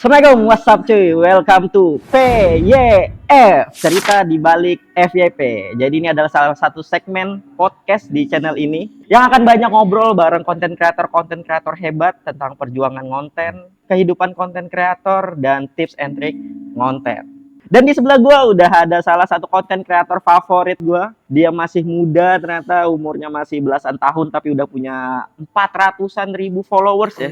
Assalamualaikum, what's up cuy? Welcome to PYF, cerita di balik FYP. Jadi ini adalah salah satu segmen podcast di channel ini yang akan banyak ngobrol bareng konten kreator hebat tentang perjuangan konten, kehidupan konten kreator, dan tips and trick konten. Dan di sebelah gue udah ada salah satu konten kreator favorit gue. Dia masih muda, ternyata umurnya masih belasan tahun, tapi udah punya 400-an ribu followers ya.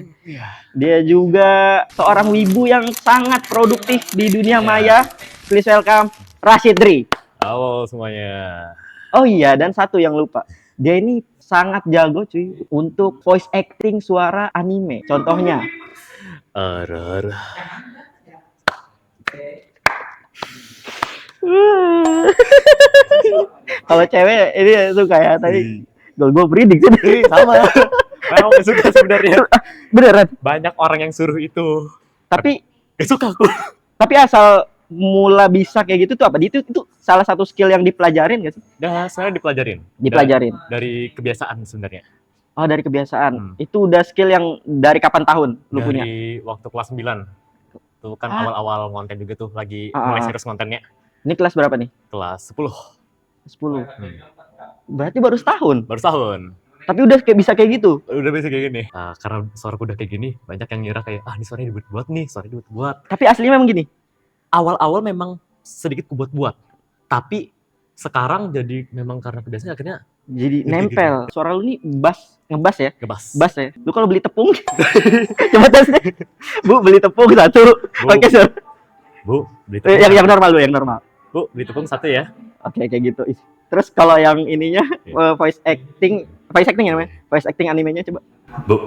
Dia juga seorang wibu yang sangat produktif di dunia maya. Please welcome Rashid Dri. Halo semuanya. Oh iya, dan satu yang lupa. Dia ini sangat jago cuy untuk voice acting suara anime. Contohnya. Kalau cewek ini suka ya tadi. Gue predik sih. Sama. Memang gak suka sebenarnya. Beneran. Banyak orang yang suruh itu. Tapi gak suka aku. Tapi asal mula bisa kayak gitu tuh apa? Itu salah satu skill yang dipelajarin gak sih? Sebenarnya dipelajarin. Dipelajarin. Dari kebiasaan sebenarnya. Oh, dari kebiasaan. Itu udah skill yang dari kapan tahun lu punya? Dari waktu kelas 9. Itu kan awal-awal konten juga tuh lagi mulai serius kontennya. Ini kelas berapa nih? Kelas 10. 10. Berarti baru setahun. Baru setahun. Tapi udah kayak bisa kayak gitu. Udah bisa kayak gini. Karena suaraku udah kayak gini, banyak yang ngira kayak ini suaranya dibuat-buat nih, suaranya dibuat-buat. Tapi aslinya memang gini. Awal-awal memang sedikit kubuat-buat. Tapi sekarang jadi memang karena kebiasaan akhirnya jadi nempel. Gitu. Suara lu nih ngebas ya? Ngebas ya? Lu kalau beli tepung coba tes deh. Bu, beli tepung satu. Oke, Sur. Bu, beli tepung. Yang normal lu, yang normal. Bu, beli tepung satu ya. Oke, kayak gitu. Terus kalau yang ininya voice acting ya namanya? Voice acting animenya coba. Bu,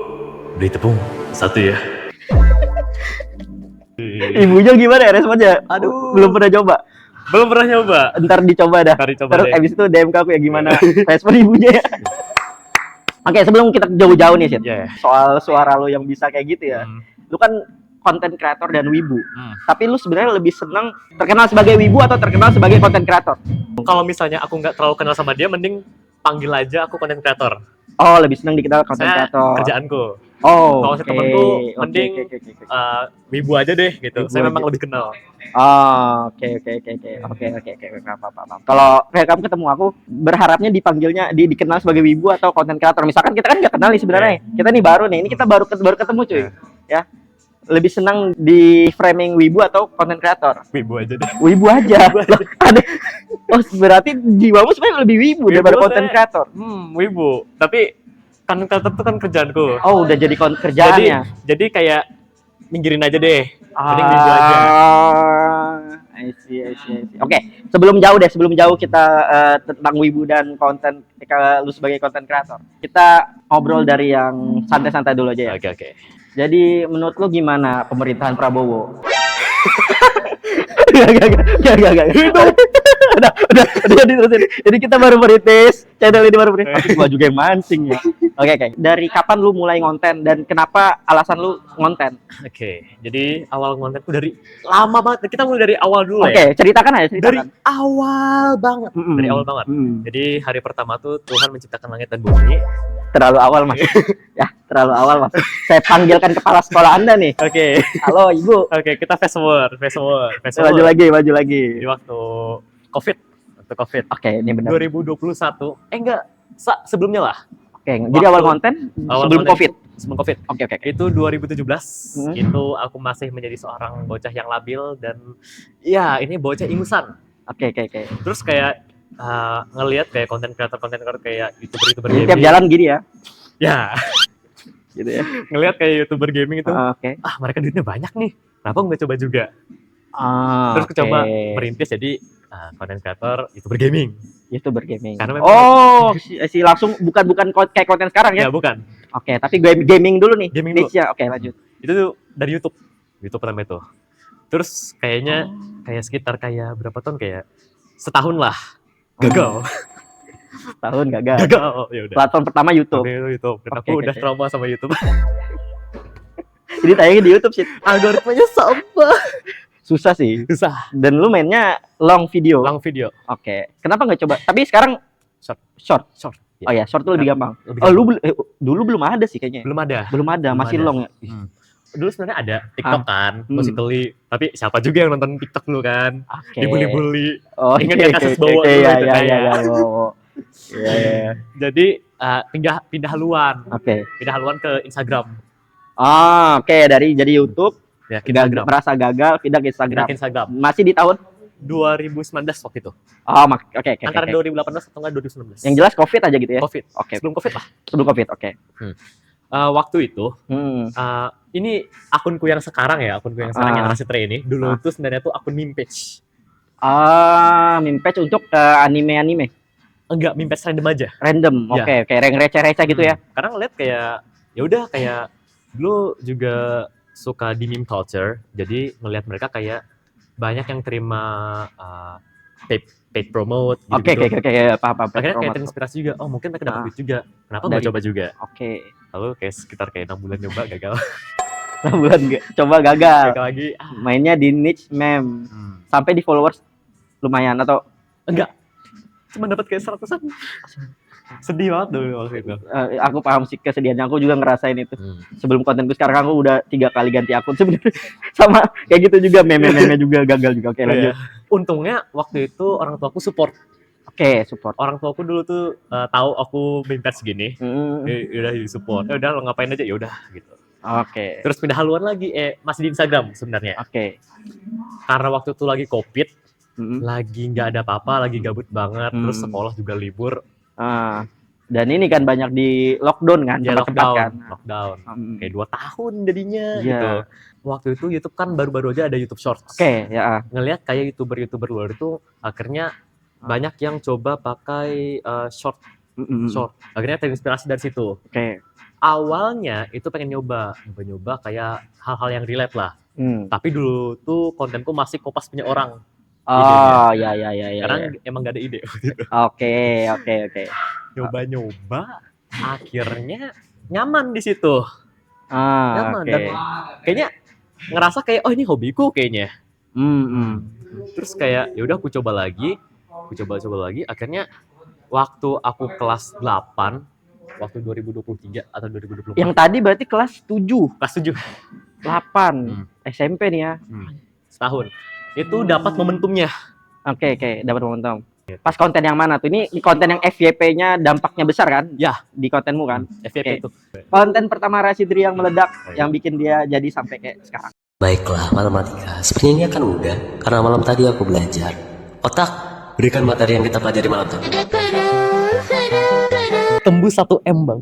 beli tepung satu ya. Ibunya gimana ya responnya? Aduh, belum pernah coba. Belum pernah nyoba. Ntar dicoba dah. Terus abis itu DM ke aku ya gimana respon ibunya ya. Oke, sebelum kita jauh-jauh nih, Sid. Soal suara lo yang bisa kayak gitu ya. Lu kan konten kreator dan wibu. Tapi lu sebenarnya lebih senang terkenal sebagai wibu atau terkenal sebagai konten kreator? Kalau misalnya aku nggak terlalu kenal sama dia, mending panggil aja aku konten kreator. Oh, lebih senang dikenal konten kreator. Kerjaanku. Oh, kalau temanku mending wibu aja deh gitu. Saya memang lebih kenal. Oh, oke. Kalau kayak kamu ketemu aku, berharapnya dipanggilnya dikenal sebagai wibu atau konten kreator. Misalkan kita kan nggak kenal nih sebenarnya. Kita nih baru nih. Ini kita baru ketemu cuy. Ya. Lebih senang di framing wibu atau konten kreator? Wibu aja deh. Wibu aja. Oh, berarti jiwamu sebenarnya lebih wibu daripada konten kreator. Wibu. Tapi konten kreator itu kan kerjaanku. Oh, udah jadi kerjaannya. Jadi kayak minggirin aja deh. Mending wibu aja. I see. Oke, sebelum jauh kita tentang wibu dan konten lu sebagai konten kreator. Kita ngobrol dari yang santai-santai dulu aja ya. Oke. Jadi menurut lu gimana pemerintahan Prabowo? Gak. Udah diterusin. Jadi kita baru merintis, channel ini baru merintis. Tapi gua juga yang mancing ya. Oke. Dari kapan lu mulai ngonten dan kenapa alasan lu ngonten? Oke, jadi awal ngontenku dari lama banget. Kita mulai dari awal dulu ya. Oke, ceritakan aja. Dari awal banget. Dari awal banget. Jadi hari pertama tuh Tuhan menciptakan langit dan bumi. Terlalu awal, Mas. Ya, terlalu awal, Mas. Saya panggilkan kepala sekolah Anda nih. Oke. Halo, Ibu. Oke, kita fast forward. Maju lagi. Di waktu COVID. Oke, ini benar. 2021. Enggak, sebelumnya lah. Oke, jadi awal konten sebelum COVID. Sebelum COVID. Oke. Itu 2017. Itu aku masih menjadi seorang bocah yang labil dan ya, ini bocah ingusan. Oke. Terus kayak ngelihat kayak konten kreator kayak YouTuber gaming. Tiap jalan gini ya. Ya. Gitu ya. Ngelihat kayak YouTuber gaming itu. Oke. Mereka duitnya banyak nih. Kenapa nggak coba juga? Terus aku coba merintis jadi konten kreator YouTuber gaming. Karena memang si langsung bukan kayak konten sekarang ya? Ya, bukan. Oke, tapi gaming dulu nih. Gaming dulu. Oke, lanjut. Itu tuh dari YouTube pertama itu. Terus kayaknya kayak sekitar kayak berapa tahun kayak setahun lah. Gagal. Tahun gagal. Ya udah. Platform pertama YouTube. Dan aku udah trauma sama YouTube. Jadi tayangnya di YouTube sih. Algoritmanya sampah. Susah sih. Susah. Dan lu mainnya long video. Oke. Kenapa nggak coba? Tapi sekarang short. Ya. Oh ya, short tuh lebih gampang. Dulu belum ada sih kayaknya. Belum ada. Masih long ya. dulu sebenarnya ada TikTok kan, Musical.ly. Tapi siapa juga yang nonton TikTok dulu kan? Dibully-bully. Ingat ya kasus Bowo dulu itu kayak. Iya. Jadi pindah haluan. Pindah haluan ke Instagram. Dari jadi YouTube ya, Instagram. Merasa gagal pindah ke Instagram. Masih di tahun 2019 waktu itu. Antara 2018 atau enggak 2019. Yang jelas COVID aja gitu ya. COVID. Sebelum COVID lah. Sebelum COVID, waktu itu ini akunku yang sekarang ya, yang Rasitra ini. Dulu itu sebenarnya tuh akun meme page. Meme page untuk anime-anime. Enggak, meme page random aja. Random. Kayak yang receh-receh gitu ya. Karena ngeliat kayak ya udah kayak dulu juga suka di meme culture. Jadi ngeliat mereka kayak banyak yang terima paid promote gitu. Paham. Akhirnya kayak terinspirasi juga. Oh, mungkin mereka dapat duit juga. Kenapa nggak coba juga? Lalu kayak sekitar 6 bulan nyoba gagal. 6 bulan coba gagal. Lagi. Mainnya di niche meme. Sampai di followers lumayan atau enggak? Cuma dapat kayak 100-an. Sedih banget dulu waktu itu. Aku paham sih kesedihannya, aku juga ngerasain itu. Sebelum kontenku sekarang aku udah 3 kali ganti akun sebenarnya. Sama kayak gitu juga, meme juga gagal juga. Lanjut. Untungnya waktu itu orang tuaku support. Support. Orang tuaku dulu tuh tahu aku minta segini. Udah di support. Ya udah lo ngapain aja ya udah gitu. Terus pindah haluan lagi masih di Instagram sebenarnya. Karena waktu itu lagi Covid, lagi nggak ada apa-apa, lagi gabut banget, terus sekolah juga libur. Dan ini kan banyak di lockdown kan, lockdown. Kayak 2 tahun jadinya gitu. Waktu itu YouTube kan baru-baru aja ada YouTube Shorts. Ngelihat kayak YouTuber luar itu akhirnya banyak yang coba pakai short. Akhirnya terinspirasi dari situ. Awalnya itu pengen nyoba kayak hal-hal yang relate lah. Tapi dulu tuh kontenku masih kopas punya orang. Karena emang gak ada ide waktu itu. Nyoba, akhirnya nyaman di situ. Nyaman dan kayaknya ngerasa kayak ini hobiku kayaknya. Terus kayak ya udah aku coba lagi, akhirnya waktu aku kelas 8, waktu 2023 atau 2024. Yang tadi berarti kelas 7. Kelas 7. 8 SMP nih ya. Setahun. Itu dapat momentumnya. Dapat momentum. Pas konten yang mana tuh? Ini konten yang FYP-nya dampaknya besar kan? Ya, di kontenmu kan? FYP itu. Konten pertama Rasidri yang meledak, yang bikin dia jadi sampai kayak sekarang. Baiklah, matematika. Sepertinya ini akan mudah karena malam tadi aku belajar. Otak, berikan materi yang kita pelajari malam tadi. Tembus 1M, Bang.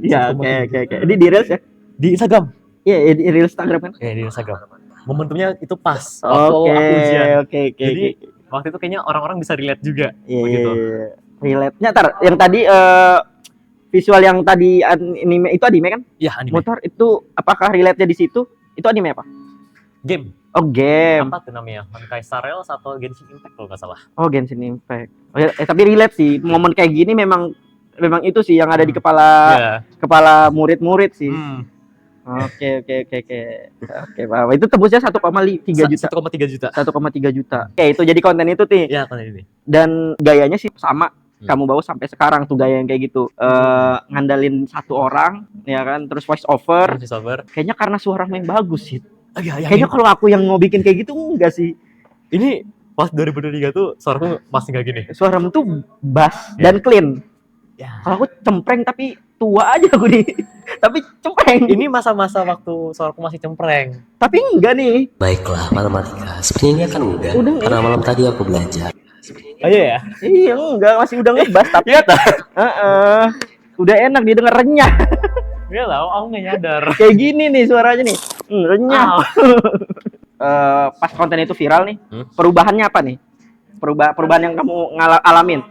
Iya, oke. Ini di Reels ya? Di Instagram. Iya, di Reels Instagram kan? Iya, di Instagram. Momentumnya itu pas waktu aku ujian. Jadi waktu itu kayaknya orang-orang bisa relate juga begitu. Relate-nya yang tadi visual yang tadi anime itu anime kan? Iya, anime. Motor itu apakah relate-nya di situ? Itu anime apa? Game. Game. Apa tuh namanya? Honkai Star Rail atau Genshin Impact kalau nggak salah. Genshin Impact. Tapi relate sih. Momen kayak gini memang itu sih yang ada di kepala murid-murid sih. Oke, Pak. Itu tembusnya 1,3 juta. 1,3 juta. Itu jadi konten itu nih. Iya, konten ini. Dan gayanya sih sama. Kamu bawa sampai sekarang tuh gaya yang kayak gitu. Ngandalin satu orang, ya kan, terus voice over. Kayaknya karena suaramu yang bagus sih. Kayaknya kalau aku yang mau bikin kayak gitu enggak sih. Ini pas 2023 tuh suaraku masih nggak gini. Suaramu tuh bass dan clean. Kalau aku cempreng tapi tua aja aku nih. Tapi cempreng. Ini masa-masa waktu suaraku masih cempreng. Tapi enggak nih. Baiklah, matematika. Sepertinya ini akan mudah karena malam tadi aku belajar. Iya ya? Iya, enggak, masih udah ngebas tapi udah enak didengar renyah. Iya lah, aku nggak nyadar. Kayak gini nih suaranya nih. Renyah. Pas konten itu viral nih, perubahannya apa nih? Perubahan yang kamu alamin?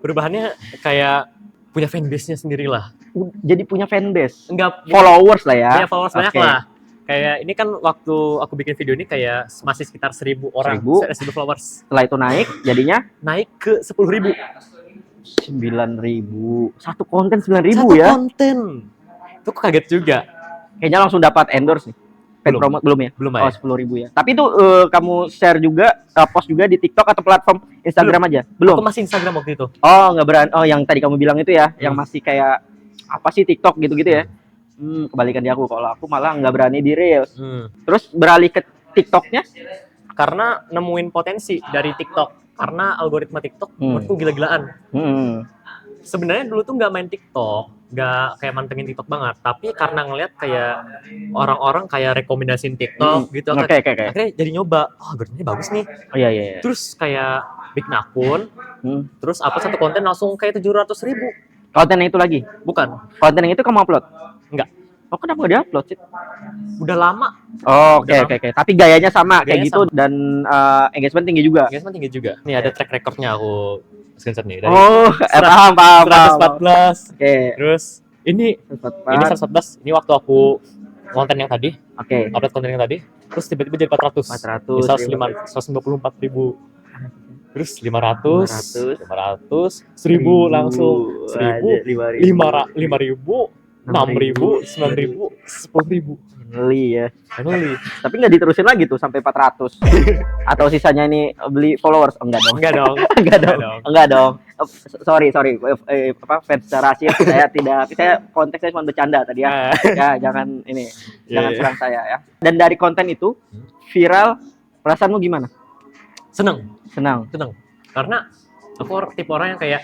Perubahannya kayak punya fanbase-nya sendiri lah. Jadi punya fanbase? Enggak. Followers lah ya? Punya followers banyak lah. Kayak ini kan waktu aku bikin video ini kayak masih sekitar 1.000 orang. 1.000 followers. Setelah itu naik, jadinya? Naik ke 10.000. 9.000. Satu konten 9.000 ya? Satu konten. Itu kaget juga. Kayaknya langsung dapat endorse nih. Belum ya? Belum ya. 10.000 ya. Tapi itu kamu share juga, post juga di TikTok atau platform Instagram aja? Belum. Aku masih Instagram waktu itu. Nggak berani. Yang tadi kamu bilang itu ya, yang masih kayak apa sih TikTok gitu-gitu ya? Kebalikan di aku. Kalau aku malah nggak berani di Reels. Hmm. Terus beralih ke TikToknya? Karena nemuin potensi dari TikTok. Karena algoritma TikTok menurutku gila-gilaan. Sebenarnya dulu tuh nggak main TikTok, nggak kayak mantengin TikTok banget. Tapi karena ngeliat kayak orang-orang kayak rekomendasiin TikTok gitu, Oke. akhirnya jadi nyoba. Oh, algoritmanya bagus nih. Oh iya. Terus kayak bikin akun, terus apa satu konten langsung kayak 700.000. Konten yang itu lagi? Bukan. Konten yang itu kamu upload? Enggak. Oh, kenapa nggak di-upload sih? Udah lama. Oh, oke. Tapi gayanya sama kayak Gayanya gitu dan engagement tinggi juga. Engagement tinggi juga. Nih ada track recordnya aku screenshot nih dari paham. 114. Oke. Terus ini 114. Ini waktu aku konten yang tadi. Oke. Upload konten yang tadi. Terus tiba-tiba jadi 400. 154.000. Terus 500, 1.000 langsung, 1.000, 5.000, 6.000, 9.000, 10.000. Ngeli ya. Ngeli. Tapi nggak diterusin lagi tuh sampai 400. Atau sisanya ini beli followers? Oh, enggak dong. Enggak dong. Sorry. Fans rahasia saya tidak. Saya konteksnya cuma bercanda tadi ya. Ya, jangan serang saya ya. Dan dari konten itu viral, perasaanmu gimana? Seneng. Karena aku tipe orang yang kayak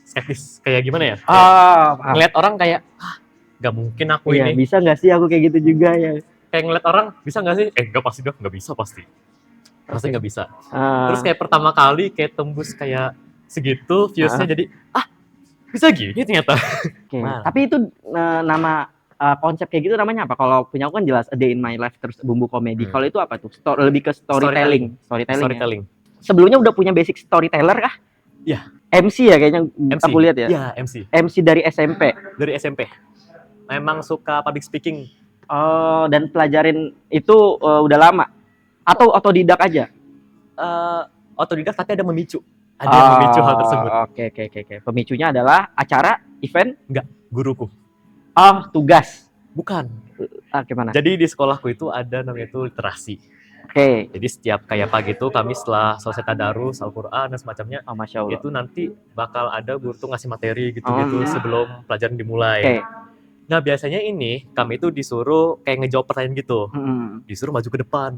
skeptis, kayak gimana ya? Ngeliat orang kayak, nggak mungkin aku ini. Bisa nggak sih aku kayak gitu juga ya? Kayak ngeliat orang, bisa nggak sih? Nggak pasti dong, nggak bisa pasti. Pasti nggak bisa. Terus kayak pertama kali kayak tembus kayak segitu viewsnya jadi, bisa gini ternyata. Tapi itu nama konsep kayak gitu namanya apa? Kalau punya aku kan jelas A Day in My Life terus bumbu komedi. Kalau itu apa tuh? Lebih ke storytelling. Sebelumnya udah punya basic storyteller kah? Iya. MC ya kayaknya aku lihat ya. Iya, MC. MC dari SMP. Memang suka public speaking. Oh, dan pelajarin itu udah lama atau otodidak aja? Otodidak tapi ada memicu. Ada yang memicu hal tersebut. Oke. Pemicunya adalah acara, event? Enggak, guruku. Oh, tugas. Bukan. Gimana? Jadi di sekolahku itu ada namanya itu literasi. Oke. Jadi setiap kayak pagi itu kami setelah selesai tadarus, Al-Qur'an dan semacamnya, Masya Allah. itu nanti bakal ada guru tuh ngasih materi gitu-gitu sebelum pelajaran dimulai. Oke. Nah biasanya ini kami itu disuruh kayak ngejawab pertanyaan gitu, disuruh maju ke depan.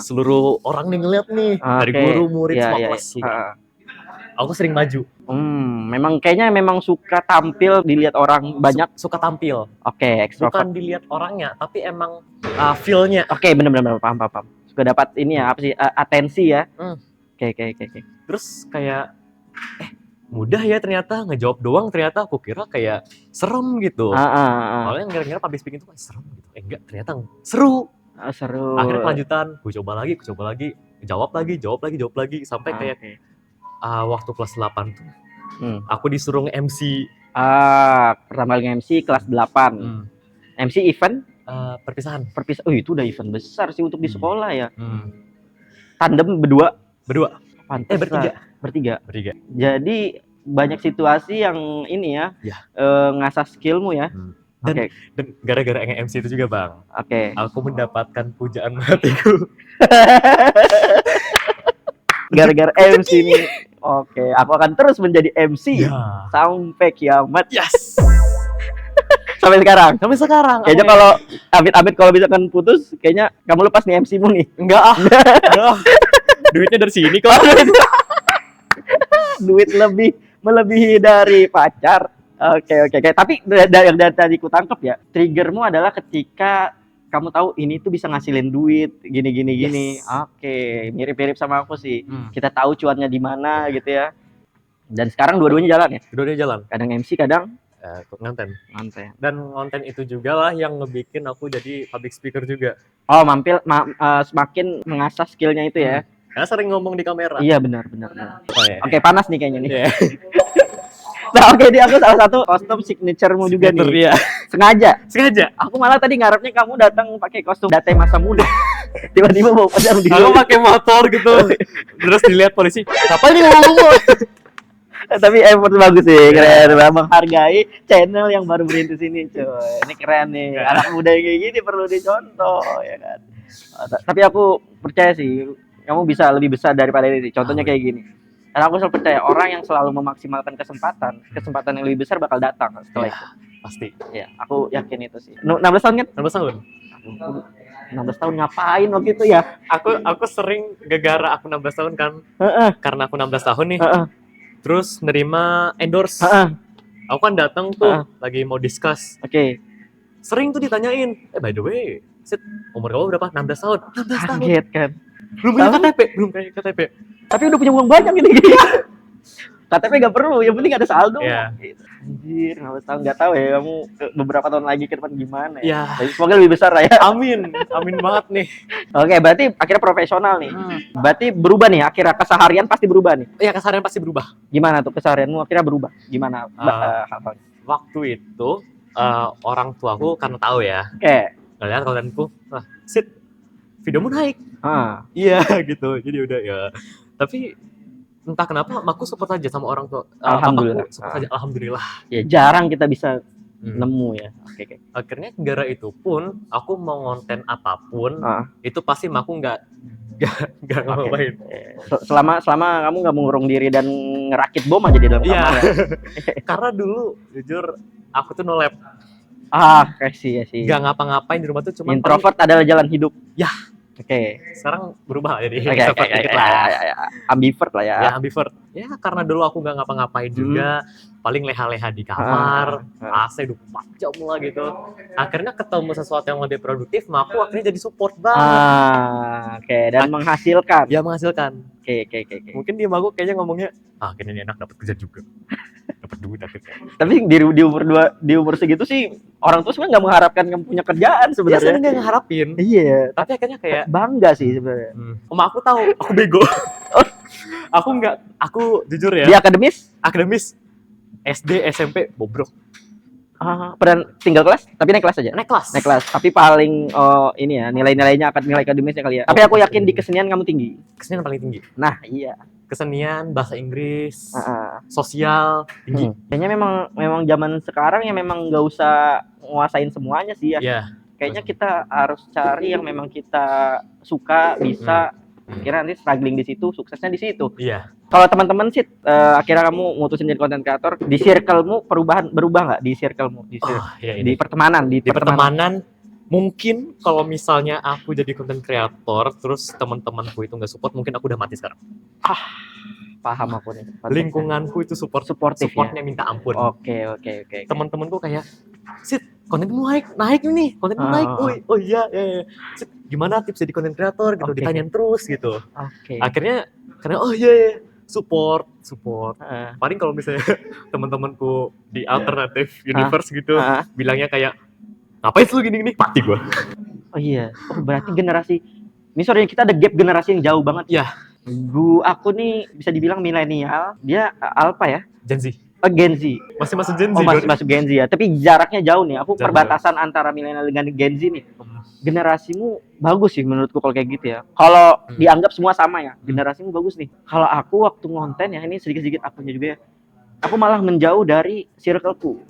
Seluruh orang nih ngeliat nih, dari guru, murid, semua kelas. Aku sering maju. Memang kayaknya suka tampil dilihat orang banyak. Suka tampil. Oke, extrovert. Bukan dilihat orangnya, tapi emang feel-nya. Oke, benar-benar paham. Suka dapat ini ya, apa sih, atensi ya. Oke. Terus kayak mudah ya ternyata, ngejawab doang ternyata. Aku kira kayak serem gitu. Soalnya ngira-ngira public speaking itu kan serem gitu. Enggak, ternyata seru. Seru. Akhirnya kelanjutan, gue coba lagi, jawab lagi sampai kayak waktu kelas 8 tuh. Aku disuruh nge-MC. Pertama kali nge-MC kelas 8. MC event? Perpisahan. Oh, itu udah event besar sih untuk di sekolah ya. Tandem berdua. Bertiga. Jadi banyak situasi yang ini ya. Ngasah skillmu ya. Dan gara-gara nge-MC itu juga Bang. Aku mendapatkan pujaan hatiku. Gara-gara MC ini. Aku akan terus menjadi MC sampai kiamat. Yes. Sampai sekarang. Kayaknya kalau amit-amit kalau misalkan putus, kayaknya kamu lepas nih MC-mu nih. Enggak. Duitnya dari sini kok. Duit melebihi dari pacar. Oke. Tapi dari tadi ku tangkap ya, triggermu adalah ketika kamu tahu ini tuh bisa ngasilin duit gini. Yes. Oke, mirip-mirip sama aku sih. Kita tahu cuannya di mana gitu ya. Dan sekarang dua-duanya jalan ya? Dua-duanya jalan. Kadang MC, kadang ngonten. Dan konten itu juga lah yang ngebikin aku jadi public speaker juga. Oh, semakin mengasah skillnya itu ya. Karena sering ngomong di kamera. Iya, benar. Oke, panas nih kayaknya nih. Nah, ini aku salah satu kostum signature-mu juga nih. Sengaja. Aku malah tadi ngarepnya kamu datang pakai kostum date masa muda. Tiba-tiba bawa pedang di aku pakai motor gitu. Terus dilihat polisi, "Apa ini ngomong?" Tapi effort bagus sih, keren. Menghargai channel yang baru berintis ini, coy. Ini keren nih. Anak muda yang kayak gini perlu dicontoh, ya kan. Tapi aku percaya sih, kamu bisa lebih besar daripada ini. Contohnya kayak gini. Karena aku selalu percaya orang yang selalu memaksimalkan kesempatan yang lebih besar bakal datang setelah itu. Pasti. Ya, aku yakin itu sih. 16 tahun kan? 16 tahun. Aduh, 16 tahun ngapain waktu itu ya? Aku sering gara-gara aku 16 tahun kan. Karena aku 16 tahun nih. Terus nerima endorse. Aku kan datang tuh lagi mau discuss. Oke. Sering tuh ditanyain, by the way, Sid, umur kamu berapa? 16 tahun. 16 tahun. Kaget kan. Belum punya KTP, belum punya KTP. Tapi udah punya uang banyak gini. KTP gak perlu, yang penting ada saldo. Iya. Gitu. Anjir, 16 tahun gak tahu ya kamu beberapa tahun lagi ke depan gimana ya. Iya. Jadi semoga lebih besar lah ya. Amin, amin banget nih. Oke, berarti akhirnya profesional nih. Berarti berubah nih, akhirnya keseharian pasti berubah nih. Iya, keseharian pasti berubah. Gimana tuh keseharianmu akhirnya berubah? Gimana hal-halnya? Waktu itu orang tuaku karena tahu ya. Oke. Ngeliat kontenku, Sid, videomu naik. Iya gitu. Jadi udah ya. Tapi entah kenapa aku support aja sama orang tua. Alhamdulillah. Support aja, alhamdulillah. Ya jarang kita bisa nemu ya. Oke. Akhirnya gara itu pun aku mau ngonten apapun, itu pasti aku nggak ngapain. Selama kamu nggak mengurung diri dan ngerakit bom aja di dalam kamar. Ya? Karena dulu jujur aku tuh no lab. Kasih ya sih. Gak ngapa-ngapain di rumah tuh cuma introvert adalah jalan hidup. Ya. Oke. Sekarang berubah jadi extrovert dikit lah. Ambivert lah ya. Ya ambivert. Ya karena dulu aku gak ngapa-ngapain juga, paling leha-leha di kamar, AC 24 jam lah gitu. Akhirnya ketemu sesuatu yang lebih produktif, aku akhirnya jadi support banget. Oke. Dan menghasilkan. Ya menghasilkan. Oke. Mungkin dia aku kayaknya ngomongnya, kayaknya enak dapat kerja juga. Dapat duit akhirnya. Tapi di umur segitu sih orang tua sebenarnya nggak mengharapkan kamu punya kerjaan sebenarnya. Ya sebenarnya nggak ngeharapin. Iya. Tapi akhirnya kayak bangga sih sebenarnya. Aku tahu aku bego. Aku jujur ya. Di akademis SD SMP bobrok. Pernah tinggal kelas? Tapi naik kelas aja? Naik kelas. Tapi paling ini ya, nilai-nilainya nilai akademisnya kali ya. Tapi aku yakin di kesenian kamu tinggi. Kesenian paling tinggi. Nah, iya. Kesenian, bahasa Inggris, sosial, tinggi. Kayaknya memang zaman sekarang ya memang nggak usah nguasain semuanya sih ya. Iya. Kayaknya kita harus cari yang memang kita suka, bisa. Kira nanti struggling di situ, suksesnya di situ. Iya. Kalau teman-teman sih, akhirnya kamu mutusin jadi content creator, di circle-mu berubah nggak di circle-mu? Di pertemanan, di pertemanan. Mungkin kalau misalnya aku jadi content creator, terus teman-temanku itu nggak support, mungkin aku udah mati sekarang. Paham aku nih. Lingkunganku itu supportnya minta ampun. Oke. Teman-temanku kayak, Sid, kontenmu naik nih, kontenmu naik. Oh iya. Sid, gimana tips jadi content creator gitu, ditanyain terus gitu. Akhirnya karena support. Paling kalau misalnya teman-temanku di alternative universe gitu, bilangnya kayak, ngapain lu gini mati gue. Oh iya. Berarti generasi ini kita ada gap generasi yang jauh banget. Ya. Aku nih bisa dibilang milenial, dia alpha ya? Gen Z. Gen Z. Masih masuk Gen Z. Masih masuk Gen Z ya. Tapi jaraknya jauh nih. Aku perbatasan antara milenial dengan Gen Z nih. Generasimu bagus sih menurutku kalau kayak gitu ya. Kalau dianggap semua sama ya, generasimu bagus nih. Kalau aku waktu ngonten ya, ini sedikit-sedikit akunya juga ya. Aku malah menjauh dari circleku.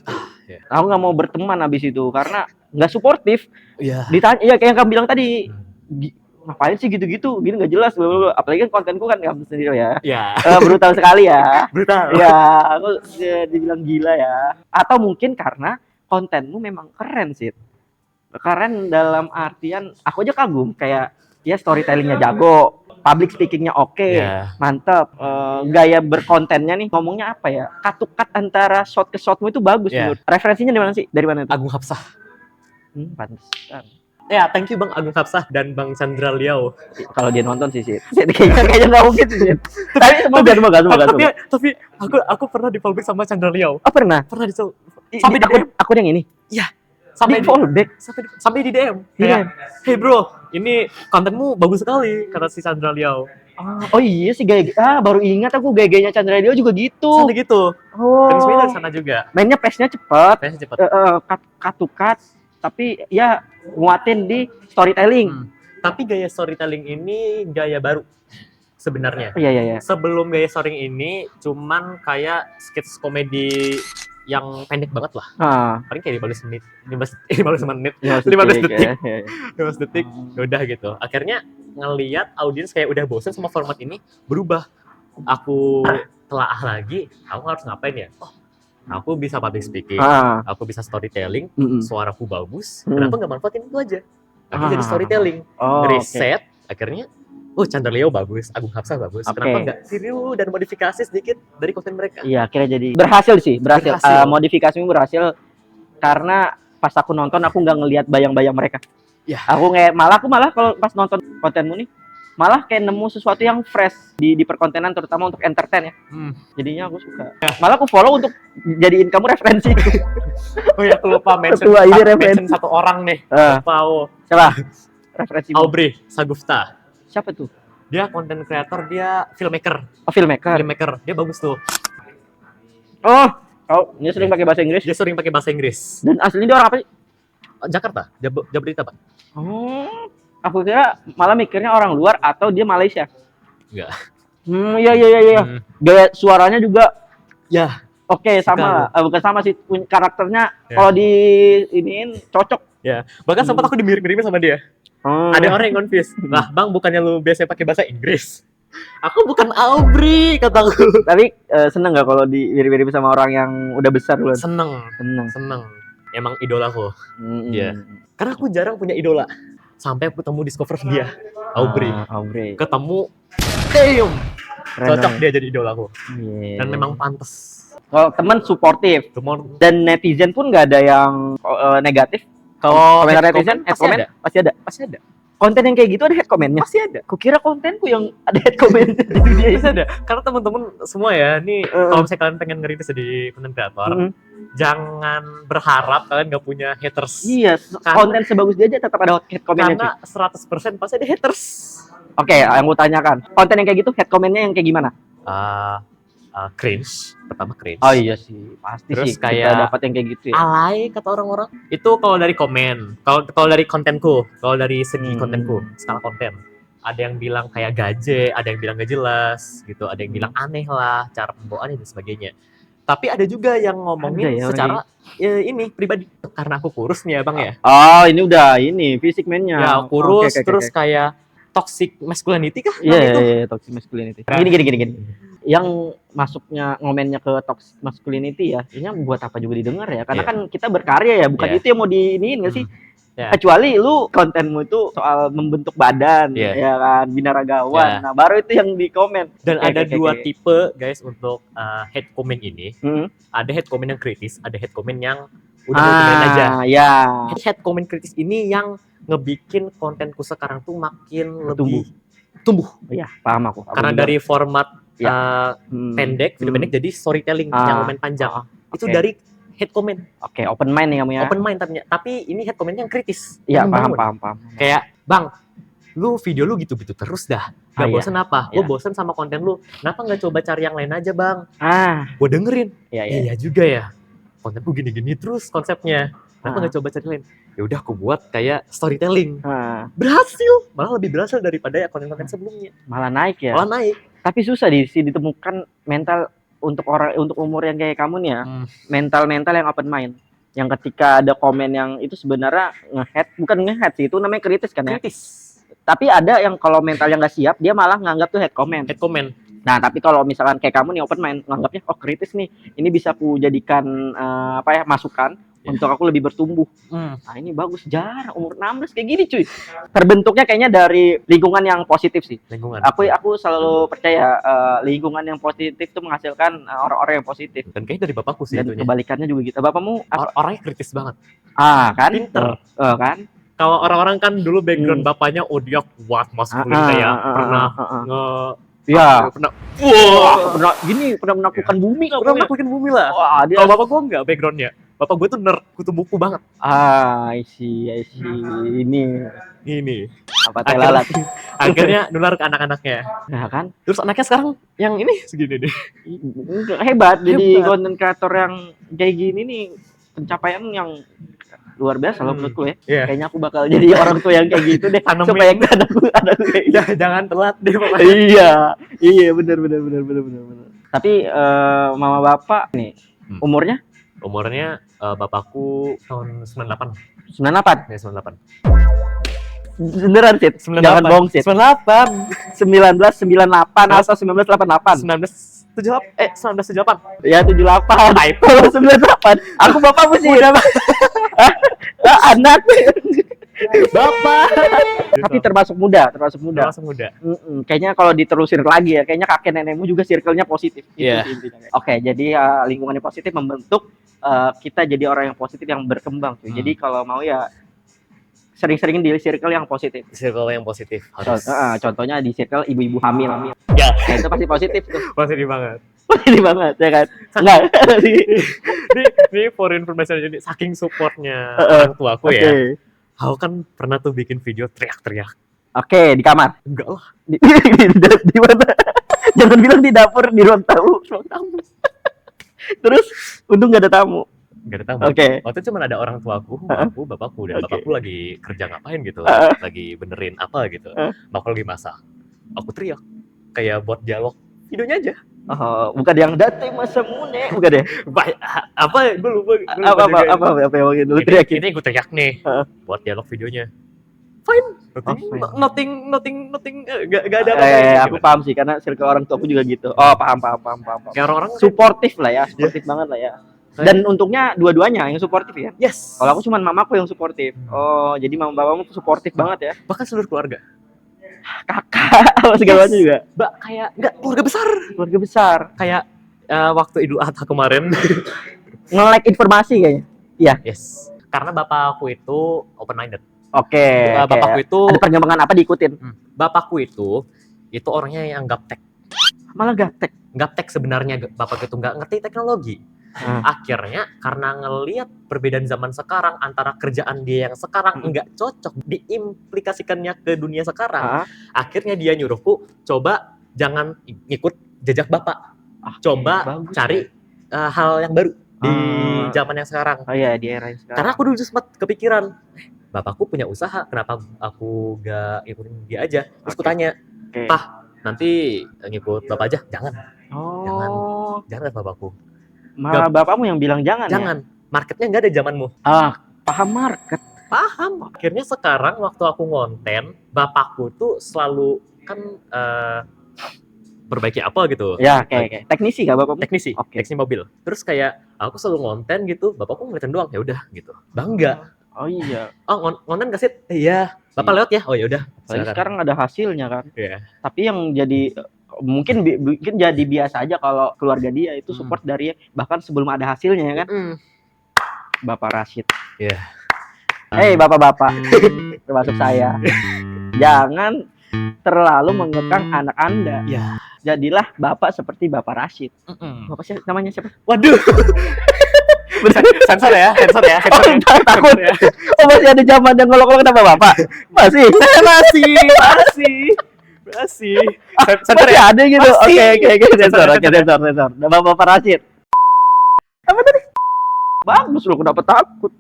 Aku nggak mau berteman habis itu karena nggak suportif. Ditanya, ya kayak yang kamu bilang tadi, ngapain sih gitu-gitu, gini nggak jelas. Apalagi kan kontenku kan kamu sendiri ya. Brutal sekali ya. Brutal. Ya, aku dibilang gila ya. Atau mungkin karena kontenmu memang keren sih. Keren dalam artian, aku aja kagum kayak ya storytellingnya jago. Public speakingnya mantap. Gaya berkontennya nih, ngomongnya apa ya? Cut antara shot ke shotmu itu bagus. Referensinya dari mana sih? Dari mana itu? Agung Hapsah. Pantesan. Ya, thank you Bang Agung Hapsah dan Bang Chandra Liao. Kalau dia nonton sih. Kayaknya nggak mungkin sih. Tapi semoga. Tapi aku pernah di fallback sama Chandra Liao. Oh, pernah? Pernah Sampai di DM. Aku yang ini. Iya. Sampai di DM. Kayak, hey bro, ini kontenmu bagus sekali, kata si Chandra Liao. Oh iya sih, baru ingat aku gaya-gayanya Chandra Liao juga gitu. Sama gitu. Dari sana juga. Mainnya pace-nya cepet. Cut, tapi ya nguatin di storytelling. Tapi gaya storytelling ini gaya baru sebenarnya. Iya. Sebelum gaya storytelling ini cuman kayak sketch komedi yang pendek banget lah. Paling kayak 15 detik. Udah gitu. Akhirnya ngelihat audiens kayak udah bosen sama format ini, berubah. aku telaah lagi, aku harus ngapain ya? Oh, aku bisa public speaking, aku bisa storytelling, suaraku bagus, kenapa nggak manfaatin itu aja? Aku jadi storytelling, riset, akhirnya Chandra Leo bagus, Agung Hapsah bagus. Kenapa nggak tiru dan modifikasi sedikit dari konten mereka? Iya, akhirnya jadi berhasil. Modifikasimu berhasil karena pas aku nonton aku nggak ngelihat bayang-bayang mereka. Ya. Aku malah kalau pas nonton kontenmu nih, malah kayak nemu sesuatu yang fresh di perkontenan, terutama untuk entertain ya. Jadinya aku suka. Malah aku follow untuk jadiin kamu referensi. Oh ya, aku lupa mention satu orang nih. Siapa? Referensi Aubrey Sagufta. Siapa tuh? Dia content creator, dia filmmaker. Oh, filmmaker. Dia bagus tuh. Dia sering pakai bahasa Inggris. Dia sering pakai bahasa Inggris. Dan aslinya dia orang apa sih? Jakarta, Jabodetabek. Aku kira malah mikirnya orang luar atau dia Malaysia. Enggak. Iya. Gaya suaranya juga. Ya. Oke, sama. Bukan sama sih, karakternya kalau di iniin cocok. Ya. Bahkan sempat aku dimirip-miripin sama dia. Ada orang yang confused. Lah, Bang, bukannya lu biasanya pakai bahasa Inggris? Aku bukan Aubrey, kataku. Tapi seneng nggak kalau dimirip-mirip sama orang yang udah besar duluan? Seneng. Emang idolaku. Iya. Karena aku jarang punya idola. Sampai aku ketemu discover dia, Aubrey. Ketemu, cocok dia jadi idolaku. Dan memang pantas. Kalau teman suportif. Dan netizen pun nggak ada yang negatif. Kalau komentar netizen, pasti ada. Konten yang kayak gitu ada head comment-nya? Pasti ada. Kukira kontenku yang ada head comment di dunia ini. Pasti ada. Karena teman-teman semua ya, nih kalau misalnya kalian pengen ngerintis jadi content creator, jangan berharap kalian nggak punya haters. Iya, konten sebagus dia aja tetap ada head comment-nya. Karena 100% pasti ada haters. Oke, yang gue tanyakan, konten yang kayak gitu head comment-nya yang kayak gimana? Cringe, pertama cringe. Oh iya sih, pasti. Terus sih kayak dapat yang kayak gitu ya. Alay kata orang-orang. Itu kalau dari komen, kalau dari kontenku, kalau dari segi kontenku, skala konten. Ada yang bilang kayak gaje, ada yang bilang gak jelas, gitu. Ada yang bilang aneh lah, cara pembawaannya dan sebagainya. Tapi ada juga yang ngomongin secara ini pribadi. Karena aku kurus nih ya Bang ya. Oh, ini udah fisik man-nya. Ya, kurus terus kayak toxic masculinity kah? Iya, toxic masculinity. Gini. Yang masuknya ngomennya ke toxic masculinity ya, ini buat apa juga didengar ya? Karena kan kita berkarya ya, bukan itu yang mau diiniin nggak sih? Kecuali lu kontenmu itu soal membentuk badan, ya kan, binaragawan. Nah, baru itu yang di komen. Dan ada dua tipe guys untuk hate comment ini. Ada hate comment yang kritis, ada hate comment yang udah dengerin aja. Ya. Hate comment kritis ini yang ngebikin kontenku sekarang tuh makin lebih tumbuh. Iya, paham aku. Karena juga dari format pendek, video pendek jadi storytelling yang lumayan panjang. Itu dari hate comment. Oke, open mind nih kamu ya. Open mind tapi ini hate comment yang kritis. Iya, paham. Kayak, Bang, lu video lu gitu-gitu terus dah. Gak bosen apa? Gue bosen sama konten lu. Kenapa nggak coba cari yang lain aja, Bang? Gue dengerin. Iya juga ya. Kontenku gini-gini terus konsepnya. Kenapa nggak coba cari lain? Ya udah aku buat kayak storytelling. Berhasil. Malah lebih berhasil daripada ya konten-konten sebelumnya. Malah naik ya. Tapi susah ditemukan mental untuk umur yang kayak kamu nih ya. Mental yang open mind. Yang ketika ada komen yang itu sebenarnya bukan nge-hate sih, itu namanya kritis kan ya. Tapi ada yang kalau mental yang nggak siap, dia malah nganggap tuh hate comment. Nah, tapi kalau misalkan kayak kamu nih open mind, nganggapnya kritis nih. Ini bisa aku jadikan masukan untuk aku lebih bertumbuh. Nah, ini bagus, jarang umur 16 kayak gini cuy. Terbentuknya kayaknya dari lingkungan yang positif sih. Aku selalu percaya lingkungan yang positif itu menghasilkan orang-orang yang positif. Dan kayaknya dari bapakku sih. Dan kebalikannya juga gitu. Bapakmu orangnya kritis banget. Kan? Pinter. Kan? Kalau orang-orang kan dulu background bapaknya dia kuat maskulin kayak pernah pernah menaklukkan bumi lah. Pernah menaklukkan bumi lah. Kalau bapak gue enggak backgroundnya. Bapak gue tuh nerd, kutu buku banget. I see. Ini. Apa telalat? Akhirnya nular ke anak-anaknya. Nah kan? Terus anaknya sekarang yang ini segini deh. Hebat. Jadi content creator yang kayak gini nih pencapaian yang luar biasa loh menurutku ya. Kayaknya aku bakal jadi orang tua yang kayak gitu deh. Supaya anakku kayak jangan telat deh pokoknya. Iya benar. Tapi mama bapak nih umurnya bapakku tahun 98. 98? Ya, 98. Beneran, Sid. 98. Jangan bohong, Sid. 98. 1998 atau 1988? 1978. Ya 78. Typo. 98. Aku bapakmu sih. Udah, anak. Bapak. Tapi termasuk muda. Termasuk muda. Kayaknya kalau diterusin lagi ya, kayaknya kakek nenekmu juga circle-nya positif. Itu Iya. sih intinya. Oke, jadi lingkungannya positif membentuk kita jadi orang yang positif yang berkembang tuh. Jadi kalau mau ya sering-sering di circle yang positif. Circle yang positif harus. Contohnya di circle ibu-ibu hamil. Ya, Nah, itu pasti positif tuh. positif banget. Positif banget ya kan? Enggak. Ini for information, jadi saking supportnya orang tuaku ya. Aku kan pernah tuh bikin video teriak-teriak. Oke, di kamar. Enggak lah. Di mana? Jangan bilang di dapur, di ruang tamu. Terus untung gak ada tamu. Gak ada tamu. Oke. Waktu itu cuma ada orang tuaku, aku, bapakku, dan Oke. bapakku lagi kerja ngapain gitu, lagi benerin apa gitu. Bapakku lagi masak. Aku teriak kayak buat dialog videonya aja. Oh, bukan yang date masa mune, bukan deh. Apa? Gue lupa. Apa yang lu teriakin? Ini gue teriak nih buat dialog videonya. Fine. Nothing. Gak ada apa-apa. Aku paham sih, karena circle orang tua aku juga gitu. Oh, paham. Kayak orang-orang Suportif lah ya, suportif banget lah ya. Dan untungnya dua-duanya yang suportif ya. yes. Kalau aku cuma mamaku yang suportif. Oh, jadi mama bapamu suportif banget ya. Bahkan seluruh keluarga. Kakak, apa segala macam juga. Mbak, kayak enggak keluarga besar. Keluarga besar. Kayak waktu Idul Adha kemarin. Nge-like informasi kayaknya. Iya. Yes. Karena bapakku itu open minded. Oke. Bapakku itu ada perkembangan apa diikutin? Bapakku itu orangnya yang gaptek. Malah gaptek. Gaptek sebenarnya, bapak itu nggak ngerti teknologi. Akhirnya karena ngelihat perbedaan zaman sekarang antara kerjaan dia yang sekarang nggak cocok diimplikasikannya ke dunia sekarang, akhirnya dia nyuruhku coba jangan ikut jejak bapak, coba bagus, cari hal yang baru di zaman yang sekarang. Oh iya, di era yang sekarang. Karena aku dulu sempat kepikiran, bapakku punya usaha, kenapa aku gak ikutin dia aja? Terus aku tanya, Pah, nanti ngikut bapak aja? Jangan. Jangan bapakku. Malah bapakmu yang bilang jangan. Jangan. Marketnya nggak ada zamanmu. Paham market. Paham. Akhirnya sekarang waktu aku ngonten, bapakku tuh selalu kan perbaiki apa gitu. Ya, oke. Teknisi nggak bapakmu? Teknisi. Oke. Teknisi mobil. Terus kayak aku selalu ngonten gitu, bapakku ngeliatin doang, ya udah gitu. Bangga. Oh iya. Oh, ngonten gak sih? Iya. Bapak lewat ya? Oh ya udah. Sekarang ada hasilnya kan. Iya. Tapi yang jadi mungkin jadi biasa aja kalau keluarga dia itu support dari bahkan sebelum ada hasilnya ya kan. Bapak Rashid. Iya. Hei bapak-bapak, termasuk saya, jangan terlalu mengekang anak Anda. Ya. Jadilah bapak seperti Bapak Rashid. Bapak siapa? Namanya siapa? Waduh. Sensor ya. Takut ya. Oh masih ada zaman yang ngolok-ngolok nama bapak? Masih. Sensor ya ada gitu. Oke, sensor. Nama Bapak Rashid. Apa tadi? Bagus loh, kenapa takut?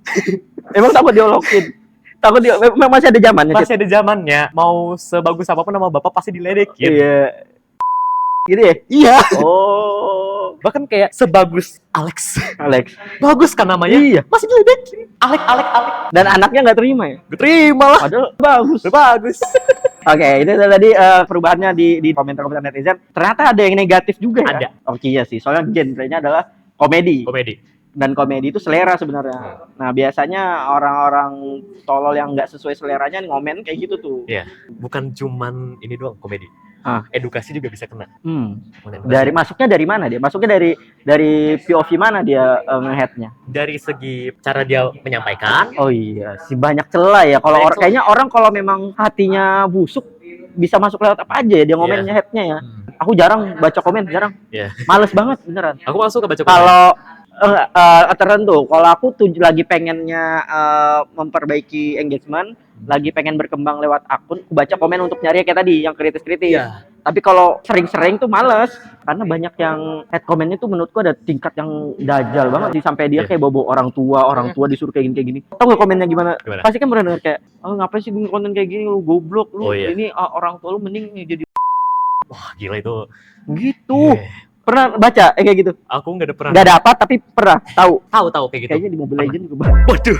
Emang takut diolokin? Takut memang masih ada zamannya. Masih ada zamannya. Mau sebagus apapun nama bapak pasti diledekin. Iya. Gitu ya? Iya. Oh. Bahkan kayak sebagus Alex. Bagus kan namanya? Iya. Masih diledekin. Alek. Dan anaknya nggak terima ya? Gue terima lah. Padahal bagus. Oke, itu tadi perubahannya di komentar-komentar netizen. Ternyata ada yang negatif juga ya? Ada. Oke, iya sih. Soalnya genrenya adalah komedi. Dan komedi itu selera sebenarnya. Nah, biasanya orang-orang tolol yang nggak sesuai seleranya ngomen kayak gitu tuh. Iya. Bukan cuman ini doang komedi. Edukasi juga bisa kena. Masuknya dari mana dia? Masuknya dari POV mana dia nge-headnya? Dari segi cara dia menyampaikan. Oh iya, sih banyak celah ya. Kalau kayaknya orang kalau memang hatinya busuk bisa masuk lewat apa aja ya dia ngomennya headnya ya. Aku jarang baca komen, jarang. Males banget beneran. Aku langsung ke baca komen. Kalau tertentu, kalau aku tuh lagi pengennya memperbaiki engagement, lagi pengen berkembang lewat akun, aku baca komen untuk nyari kayak tadi yang kritis-kritis. Tapi kalau sering-sering tuh males, karena banyak yang head komennya tuh menurutku ada tingkat yang dajal banget, sampai dia kayak bobo orang tua disuruh kayak gini. Tahu nggak komennya gimana? Pasti kan pernah denger kayak, ngapain sih bikin konten kayak gini, lu goblok, lu ini orang tua lu mending jadi. Wah gila itu. Gitu. Pernah baca kayak gitu? Aku nggak ada pernah. Nggak dapat tapi pernah tahu kayak gitu. Kayaknya di Mobile Legends juga banyak. Waduh.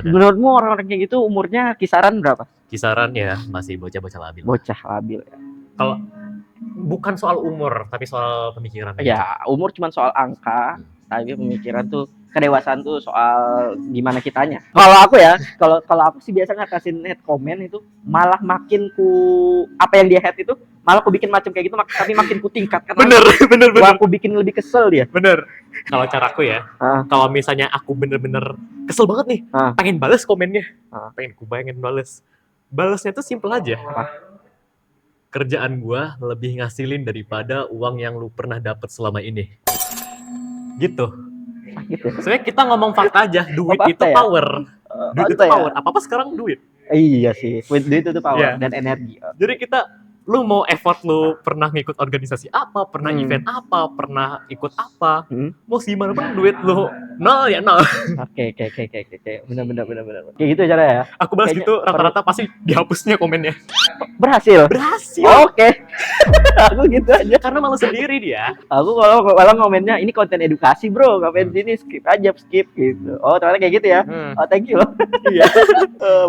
Menurutmu orang-orang kayak gitu umurnya kisaran berapa? kisarannya masih bocah-bocah labil. Bocah labil. Kalau bukan soal umur, tapi soal pemikiran. Ya, umur cuma soal angka, tapi pemikiran tuh, kedewasaan tuh soal gimana kitanya. Kalau aku ya, kalau aku sih biasanya kasih head comment itu malah makin apa yang dia head itu malah aku bikin macam kayak gitu, tapi makin ku tingkatkan. Bener. Aku bikin lebih kesel dia. Bener. Kalau caraku ya, kalau misalnya aku bener-bener kesel banget nih, pengen bales komennya, pengen bales. Balesnya tuh simple aja. Apa? Kerjaan gua lebih ngasilin daripada uang yang lu pernah dapat selama ini. Gitu. Gitu. Sebenarnya kita ngomong fakta aja, duit itu ya? Power. Duit itu power. Apa-apa sekarang duit. Iya sih, duit itu power dan energi. Jadi lu mau effort lu pernah ngikut organisasi apa, pernah event apa, pernah ikut apa, mau gimana pun duit lu nol ya nol. Oke, benar. Kayak gitu cara ya. Aku balas gitu rata-rata pasti dihapusnya komennya. Berhasil. Oke. Aku gitu aja. Karena malu sendiri dia. Aku kalau komennya ini konten edukasi bro, ngapain sini skip gitu. Oh ternyata kayak gitu ya. Oh thank you. Iya.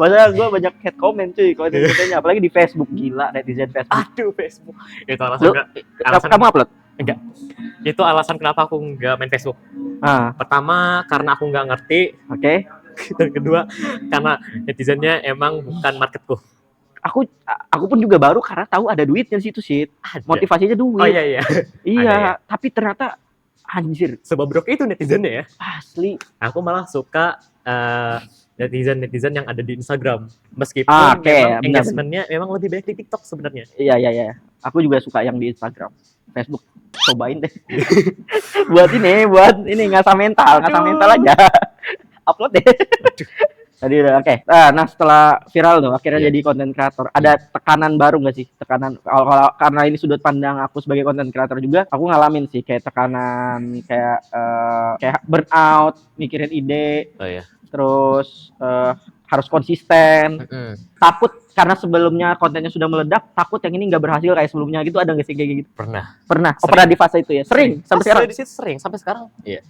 Maksudnya gue banyak hate comment cuy konten-kontennya, apalagi di Facebook, gila netizen Facebook. Aduh Facebook. Itu alasan kamu upload? Enggak. Itu alasan kenapa aku nggak main Facebook. Pertama karena aku nggak ngerti. Oke. Dan kedua karena netizennya emang bukan marketku. Aku pun juga baru karena tahu ada duitnya di situ sih. Motivasinya duit. Oh iya. Iya, tapi ternyata anjir. Sebobrok itu netizennya ya. Asli. Aku malah suka netizen yang ada di Instagram. Meskipun engagement-nya memang lebih banyak di TikTok sebenarnya. Iya. Aku juga suka yang di Instagram. Facebook cobain deh. buat ini ngasah mental aja. Upload deh. Tadi udah oke. Nah setelah viral tuh akhirnya jadi konten kreator. Ada tekanan baru nggak sih? Tekanan kalau karena ini sudut pandang aku sebagai konten kreator juga, aku ngalamin sih kayak tekanan kayak burnout, mikirin ide. Oh iya. Terus harus konsisten. Takut karena sebelumnya kontennya sudah meledak, takut yang ini nggak berhasil kayak sebelumnya gitu. Ada nggak sih kayak gitu? Pernah. Oh, pernah di fase itu ya? Sering sampai sekarang. Di situ sering sampai sekarang. Iya.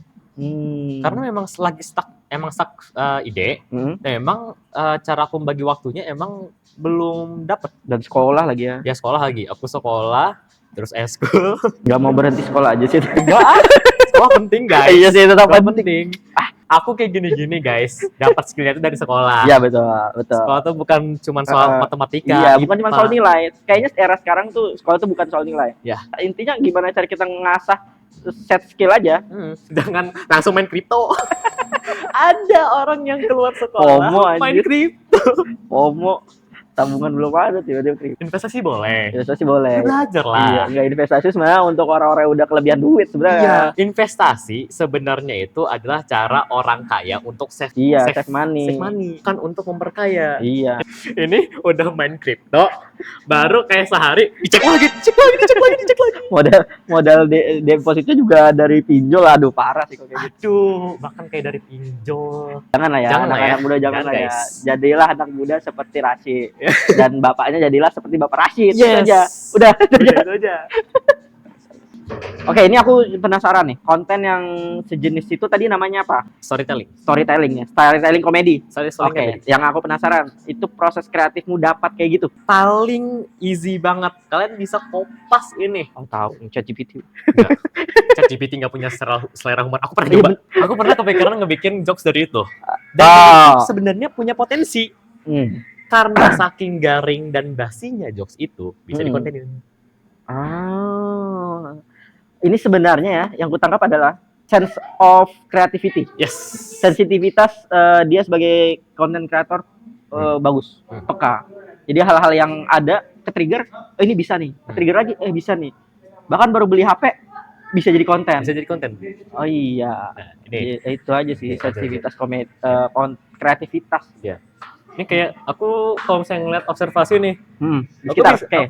Karena memang lagi stuck ide. Memang cara aku membagi waktunya emang belum dapet. Dan sekolah lagi ya? Ya sekolah lagi. Aku sekolah, terus eskul. Gak mau berhenti sekolah aja sih? Enggak. Sekolah penting guys. Iya sih tetap penting. Aku kayak gini guys. Dapat skillnya itu dari sekolah. Iya betul. Sekolah tuh bukan cuma soal matematika. Iya bukan cuma soal nilai. Kayaknya era sekarang tuh sekolah tuh bukan soal nilai. Ya. Intinya gimana cara kita ngasah set skill aja. Jangan langsung main kripto. Ada orang yang keluar sekolah main kripto. FOMO. Tabungan belum ada tiba-tiba kripto. Investasi boleh. Belajar lah. Iya, enggak investasi sebenarnya untuk orang-orang yang udah kelebihan duit sebenarnya. Iya, investasi sebenarnya itu adalah cara orang kaya untuk save money. Kan untuk memperkaya. Iya. Ini udah main kripto, baru kayak sehari dicek lagi. Modal depositnya juga dari pinjol. Aduh parah sih kok kayak gitu. Bahkan kayak dari pinjol. Jangan lah ya, anak muda jangan lah ya. Jadilah anak muda seperti Rashid. Dan bapaknya jadilah seperti Bapak Rashid. Yes. Aja. Udah itu aja. Oke, ini aku penasaran nih. Konten yang sejenis itu tadi namanya apa? Storytelling ya. Storytelling komedi. Oke, yang aku penasaran itu proses kreatifmu dapat kayak gitu. Paling easy banget. Kalian bisa kopas ini. Oh, tahu, ChatGPT. ChatGPT nggak punya selera humor. Aku pernah coba. Aku pernah kepikiran ngebikin jokes dari itu. Dan sebenarnya punya potensi. Karena saking garing dan basinya jokes itu bisa dikontenin. Ini sebenarnya ya yang kutangkap adalah sense of creativity. Yes. Sensitivitas dia sebagai content creator bagus, peka. Jadi hal-hal yang ada ke-trigger, ini bisa nih. Ke-trigger lagi, bisa nih. Bahkan baru beli HP bisa jadi konten. Oh iya. Nah, ini itu aja sih sensitivitas kreativitas. Ya. Ini kayak aku kalau misalnya ngeliat observasi nih,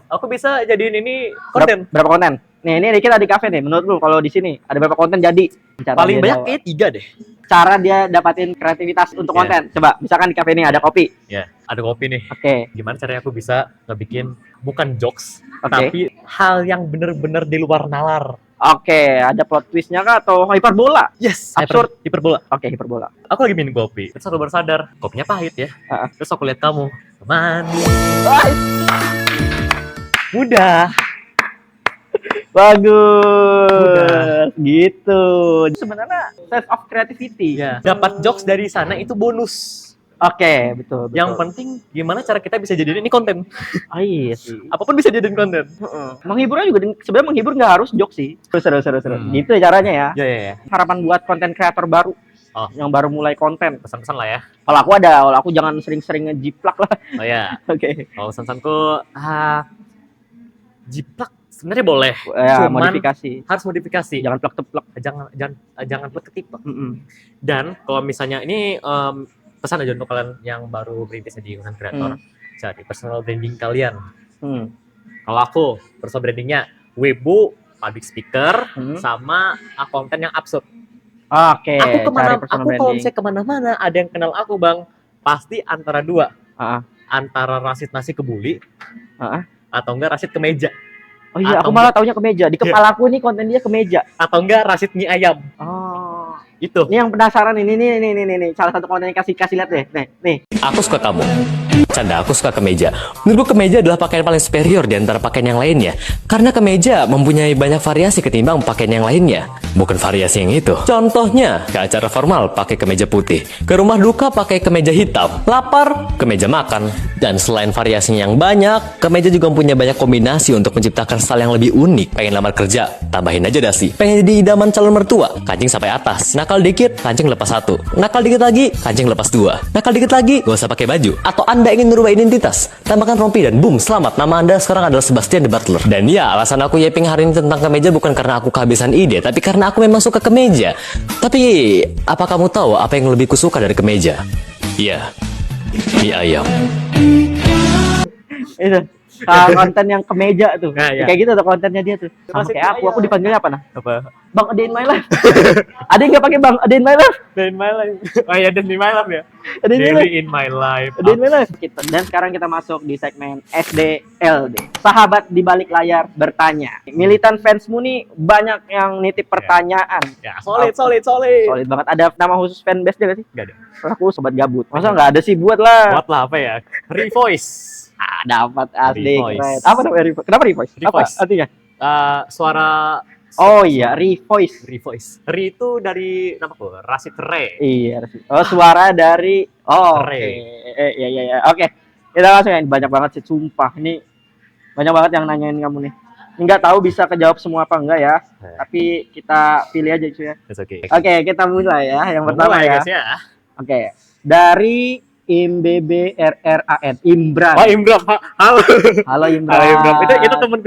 aku bisa jadiin ini konten. Berapa konten? Nih ini dikit di kafe nih. Menurut lu kalau di sini ada berapa konten jadi? Paling banyak kayak 3 deh. Cara dia dapatin kreativitas untuk konten. Coba, misalkan di kafe ini ada kopi. Ya, ada kopi nih. Oke. Gimana caranya aku bisa ngebikin bukan jokes, tapi hal yang bener-bener di luar nalar. Oke, ada plot twistnya kah atau hiperbola? Yes, absurd. Hiperbola. Oke, hiperbola. Aku lagi minum kopi, terus aku baru sadar kopinya pahit ya. Terus aku lihat kamu Temani. Mudah. Bagus. Gitu. Sebenarnya sense of creativity. Ya. Dapat jokes dari sana itu bonus. Oke, betul. Yang penting gimana cara kita bisa jadiin ini konten. Oh iya sih. Apapun bisa jadiin konten. Menghiburnya juga sebenarnya menghibur nggak harus jokes sih. Seru. Gitu ya caranya ya. Ya. Harapan buat konten kreator baru. Yang baru mulai konten. Pesan-pesan lah ya. Kalau aku jangan sering-sering ngejiplak lah. Oh ya. Oke. Kalau pesan-pesanku jiplak sebenarnya boleh. Ya, cuman modifikasi. harus modifikasi. Jangan plek-plek. Jangan plek ketiplek. Dan kalau misalnya ini pesan aja untuk kalian yang baru berintis di konten kreator. Jadi personal branding kalian. Kalau aku personal brandingnya Weibo, public speaker, sama konten yang absurd. Oke. Aku kalau misalnya kemana-mana ada yang kenal aku bang, pasti antara dua. Antara Rashid nasi kebuli, atau enggak Rashid kemeja. Oh iya, aku malah taunya kemeja. Di kepala aku nih konten dia kemeja. Atau enggak Rashid mie ayam. Oh. Itu. Ini yang penasaran ini nih. Salah satu konten yang kasih lihat deh. Nih. Aku suka kamu. Canda, aku suka kemeja. Menurutku kemeja adalah pakaian paling superior di antara pakaian yang lainnya. Karena kemeja mempunyai banyak variasi ketimbang pakaian yang lainnya. Bukan variasi yang itu. Contohnya, ke acara formal pakai kemeja putih. Ke rumah duka pakai kemeja hitam. Lapar, kemeja makan. Dan selain variasinya yang banyak, kemeja juga mempunyai banyak kombinasi untuk menciptakan style yang lebih unik. Pengen lamar kerja, tambahin aja dasi. Pengen jadi idaman calon mertua, kancing sampai atas. Nakal dikit, kancing lepas 1. Nakal dikit lagi, kancing lepas 2. Nakal dikit lagi, gak usah pakai baju. Atau Anda ingin merubah identitas, tambahkan rompi dan boom, selamat. Nama Anda sekarang adalah Sebastian the Butler. Dan ya, alasan aku yaping hari ini tentang kemeja bukan karena aku kehabisan ide, tapi karena aku memang suka kemeja. Tapi, apa kamu tahu apa yang lebih kusuka dari kemeja? Iya, mie ayam. Itu. Konten yang kemeja tuh. Nah, ya. Kayak gitu tuh kontennya dia tuh. Sama kayak aku dipanggilnya apa nah? Apa? Bang, A Day in My Life. Ada yang nggak pakai Bang, A Day in My Life? Day in my life. Oh iya, Day in my life ya. Daily in my life. A Day in My Life. Dan sekarang kita masuk di segmen SDLD. Sahabat di balik layar bertanya. Militan fansmu nih banyak yang nitip pertanyaan. Ya, solid. Solid banget. Ada nama khusus fanbase dia nggak sih? Enggak ada. Aku sobat gabut. Masa nggak ada sih, buat lah. Buat lah apa ya? Revoice. Dapat asli Revoice. keren. Apa namanya Revoice? Kenapa Revoice? Revoice. Apa artinya? Suara. Oh iya, Revoice. Re itu dari namaku, Rashid Re. Iya. Oh, suara dari. Oh, oke. Re. Iya. Oke. Kita langsung ya. Banyak banget sih, sumpah. Ini banyak banget yang nanyain kamu nih. Nggak tahu bisa kejawab semua apa enggak ya. Tapi kita pilih aja cuy ya. Okay. Oke, kita mulai ya. Yang pertama mulai, ya. guys, ya. Oke. Dari IMBBRRAN, Imbran. Oh, Imran. Halo. Halo Imbran. Halo, Imran. Itu teman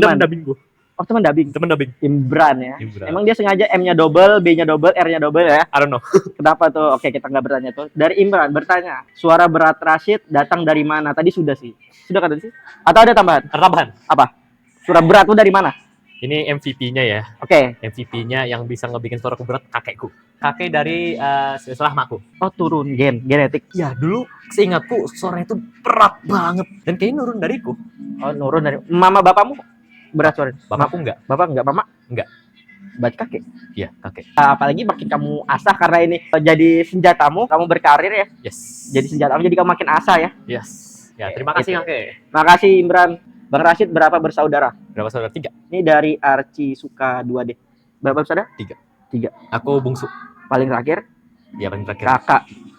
teman dubbingku. Oh, teman dubbing. Teman dubbing. Imbran ya. Imbran. Emang dia sengaja M-nya double, B-nya double, R-nya double ya? I don't know. Kenapa tuh? Oke, kita nggak bertanya tuh. Dari Imran bertanya, suara berat Rashid datang dari mana? Tadi sudah sih. Sudah kan tadi sih? Atau ada tambahan? Tambahan. Apa? Suara berat tuh dari mana? Ini MVP-nya ya. Oke. MVP-nya yang bisa ngebikin suara berat kakekku. Kakek dari setelah makku. Oh, turun genetik. Ya, dulu seingatku suaranya itu berat banget. Dan kayaknya nurun dariku. Oh, nurun dari mama bapakmu berat suaranya? Bapakku enggak. Bapak enggak, mama? Enggak. Berarti kakek. Iya, kakek. Apalagi makin kamu asah karena ini jadi senjatamu, kamu berkarir ya. Yes. Jadi senjatamu, jadi kamu makin asah ya. Yes. Ya, terima kasih Gitu. kakek. Makasih Imran. Bang Rashid berapa bersaudara? Berapa saudara? 3. Ini dari Arci Suka 2D. Berapa bersaudara? 3. 3. Aku bungsu. Paling terakhir Ya, paling terakhir.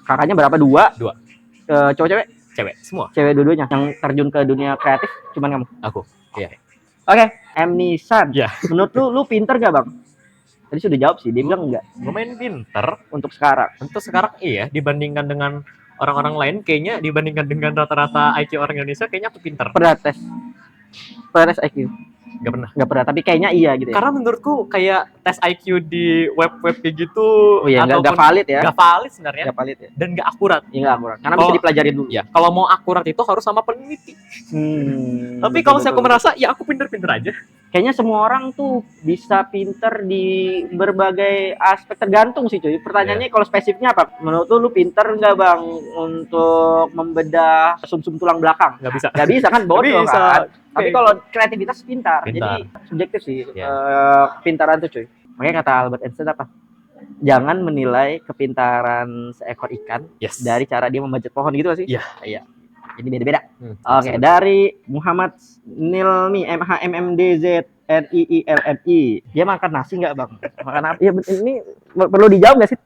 Kakaknya berapa? 2. 2. Cowok-cewek? Cewek semua. Cewek dua-duanya. Yang terjun ke dunia kreatif cuman kamu. Aku. Iya. Oke, M Nisan. Ya. Menurut lu pinter gak bang? Tadi sudah jawab sih, dia bilang enggak. Lumayan pinter. Untuk sekarang. Untuk sekarang iya, dibandingkan dengan orang-orang lain, kayaknya dibandingkan dengan rata-rata IQ orang Indonesia, kayaknya aku pinter. Pernah tes IQ? Gak pernah. Nggak pernah, tapi kayaknya iya gitu ya. Karena menurutku kayak tes IQ di web-web kayak gitu, Oh iya, nggak valid ya. Nggak valid sebenarnya. Nggak valid ya. Dan nggak akurat. Iya nggak akurat. Karena Kalau- bisa dipelajarin dulu. Ya, kalau mau akurat itu harus sama peneliti. Tapi kalau saya merasa, ya aku pinter-pinter aja. Kayaknya semua orang tuh bisa pinter di berbagai aspek, tergantung sih cuy. Pertanyaannya kalau spesifiknya apa? Menurut lu pinter nggak bang untuk membedah sumsum tulang belakang? Nggak bisa. Nggak bisa kan, bodoh Nggak bisa. kan. Tapi Oke. kalau kreativitas pintar. Pintar. Jadi subjektif sih Ya. pintaran tuh cuy. Makanya kata Albert Einstein apa? Jangan menilai kepintaran seekor ikan Yes. dari cara dia memanjat pohon gitu nggak sih? Iya. Iya. Jadi beda-beda. Oke, dari Muhammad Nilmi MHMMDZNIILNI. Dia makan nasi nggak bang? Makan apa? Ya ini perlu dijawab nggak sih?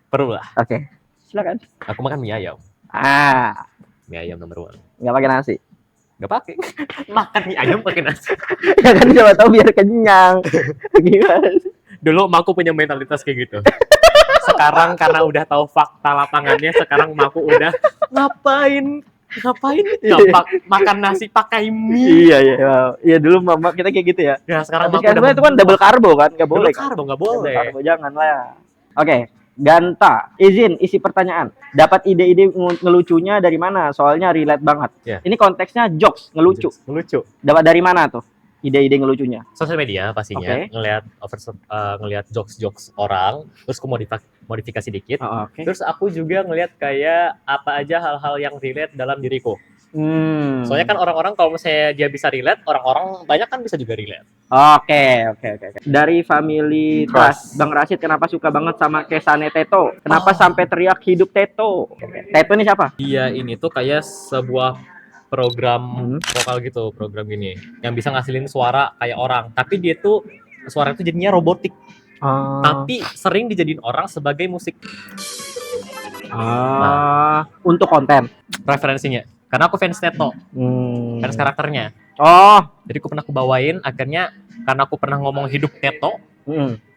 Perlu lah. Oke, silakan. Aku makan mie ayam. Mie ayam nomor 1. Nggak pakai nasi. Nggak pakai. Makan mie ayam pakai nasi. Ya kan siapa tahu biar kenyang. Gimana? Dulu aku punya mentalitas kayak gitu. Sekarang karena udah tahu fakta lapangannya, sekarang aku udah ngapain ya makan nasi pakai mie. Iya dulu mama kita kayak gitu ya. Ya sekarang Tapi sekarang itu kan double karbo kan, nggak boleh. Double karbo nggak boleh. Double karbo jangan lah. Oke, Ganta, izin isi pertanyaan. Dapat ide-ide ngelucunya dari mana? Soalnya relate banget. Yeah. Ini konteksnya jokes, ngelucu. Ngelucu. Dapat dari mana tuh? Ide-ide ngelucunya. Sosial media pastinya, ngelihat jokes orang, terus aku modifikasi dikit. Terus aku juga ngelihat kayak apa aja hal-hal yang relate dalam diriku. Soalnya kan orang-orang kalau misalnya dia bisa relate, orang-orang banyak kan bisa juga relate. Oke. Dari family trust, Bang Rashid kenapa suka banget sama Kesane Teto? Kenapa sampai teriak hidup Teto? Teto ini siapa? Dia ini tuh kayak sebuah program vokal gitu, program gini yang bisa ngasilin suara kayak orang, tapi dia tuh suara itu jadinya robotik. Tapi sering dijadiin orang sebagai musik. Untuk konten Referensinya. Karena aku fans Teto. Fans karakternya. Jadi aku pernah bawain, akhirnya karena aku pernah ngomong hidup Teto.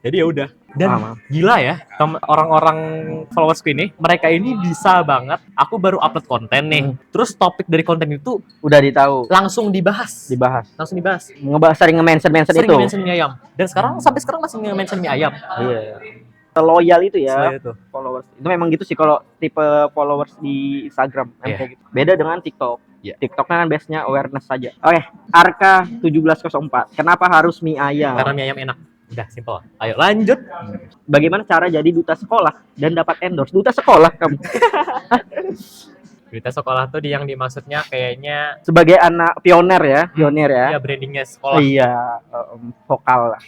Jadi ya udah. Dan gila ya, orang-orang followersku ini, mereka ini bisa banget. Aku baru upload konten nih, terus topik dari konten itu udah ditahu, langsung dibahas. Langsung dibahas. Sering nge-mention itu. Sering nge-mention mie ayam. Dan sampai sekarang masih nge-mention mie ayam. Iya. Loyal itu ya. Itu. Followers. Itu memang gitu sih kalau tipe followers di Instagram kayak gitu. Beda dengan TikTok. TikToknya kan base-nya awareness saja. Oke, Arka 1704. Kenapa harus mie ayam? Karena mie ayam enak. Udah simpel. Ayo lanjut. Bagaimana cara jadi duta sekolah dan dapat endorse? Duta sekolah kamu. Duta sekolah tuh yang dimaksudnya kayaknya sebagai anak pioner ya. Iya, brandingnya sekolah. Iya, vokal lah.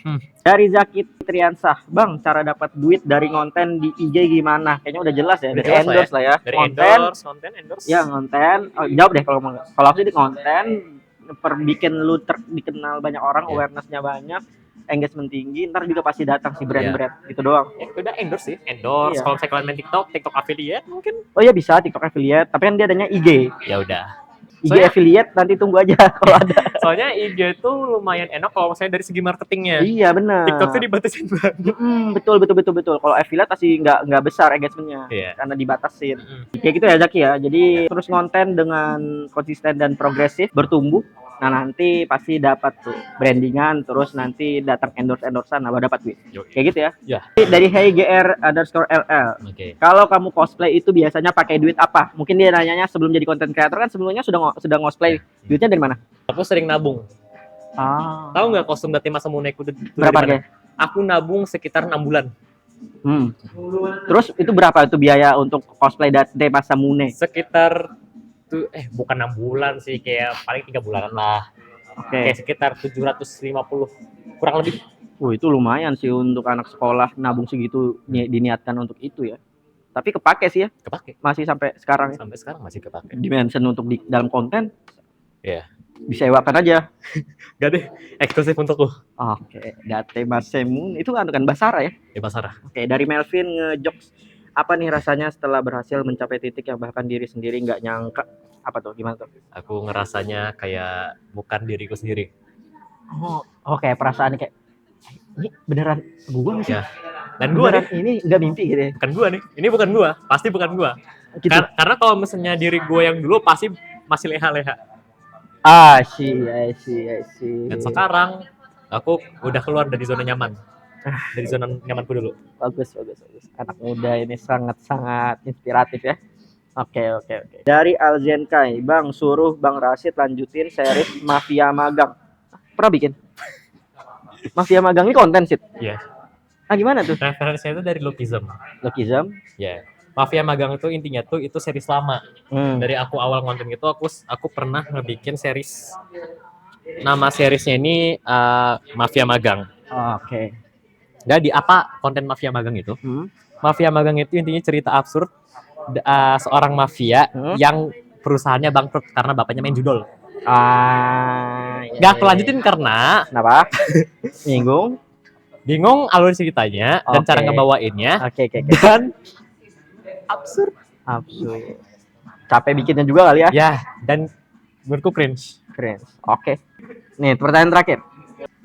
Dari Zaki Triansah, Bang, cara dapat duit dari konten di IG gimana? Kayaknya udah jelas ya, dari endorse lah ya. Dari konten endorse. Ya, konten. Jawab deh kalau aku sih di konten bikin lu dikenal banyak orang, awareness-nya banyak, engagement tinggi, ntar juga pasti datang si brand-brand gitu doang. Udah endorse sih, endorse. Kalau misalnya kalian main TikTok affiliate mungkin. Oh iya bisa TikTok affiliate, tapi kan dia adanya IG. Ya udah. IG affiliate nanti tunggu aja kalau ada. Soalnya IG itu lumayan enak kalau misalnya dari segi marketingnya. Iya benar. TikTok tuh dibatasin banget. Betul. Kalau affiliate pasti nggak besar engagementnya, karena dibatasin. Kayak gitu ya Zaki ya. Jadi terus konten dengan konsisten dan progresif bertumbuh. Nah nanti pasti dapat tuh brandingan, terus nanti datang endorse-endorsean, baru dapat duit. Kayak gitu ya. Dari HeyGR_LL. Kalau kamu cosplay itu biasanya pakai duit apa? Mungkin dia nanyanya sebelum jadi content creator kan sebelumnya sudah cosplay. Duitnya dari mana? Aku sering nabung. Tahu nggak kostum Date Masamune itu berapa harganya? Aku nabung sekitar 6 bulan. Terus itu berapa itu biaya untuk cosplay Date Masamune? Sekitar bukan 6 bulan sih, kayak paling 3 bulanan lah. Kayak sekitar 750 kurang lebih. Itu lumayan sih untuk anak sekolah nabung segitu diniatkan untuk itu ya. Tapi kepake sih ya. Kepake. Masih sampai sekarang. Sampai sekarang masih kepake. Dimension untuk di dalam konten. Iya. Disewakan aja. Gak deh, eksklusif untukku. Date Masamune itu kan Basara ya? Ya Basara. Dari Melvin ngejokes. Apa nih rasanya setelah berhasil mencapai titik yang bahkan diri sendiri nggak nyangka? Apa tuh? Gimana tuh? Aku ngerasanya kayak bukan diriku sendiri. Kayak perasaan kayak ini beneran gua nggak sih? Ya. Dan gua nih, ini nggak mimpi gitu ya? Bukan gua nih, ini bukan gua, pasti bukan gua. Gitu. Karena kalau misalnya diri gua yang dulu pasti masih leha-leha. I see. Dan sekarang aku udah keluar dari zona nyaman. Dari zona nyamanku dulu. Bagus. Anak muda ini sangat inspiratif ya. Oke. Dari Alzenkai, Bang suruh Bang Rashid lanjutin series Mafia Magang. Pernah bikin? Mafia Magang ini konten sih? Iya. Gimana tuh? Referensinya itu dari Lokism. Iya. Mafia Magang itu intinya tuh itu series lama. Dari aku awal konten itu aku pernah ngebikin series. Nama seriesnya ini Mafia Magang. Jadi apa konten Mafia Magang itu? Mafia Magang itu intinya cerita absurd seorang mafia yang perusahaannya bangkrut karena bapaknya main judol. Iya, Gak aku lanjutin karena kenapa? bingung alur ceritanya dan Oke. cara ngebawainnya Oke. dan absurd. Capek bikinnya juga kali ya. Ya, dan menurutku cringe. Keren. Oke. Nih, pertanyaan terakhir.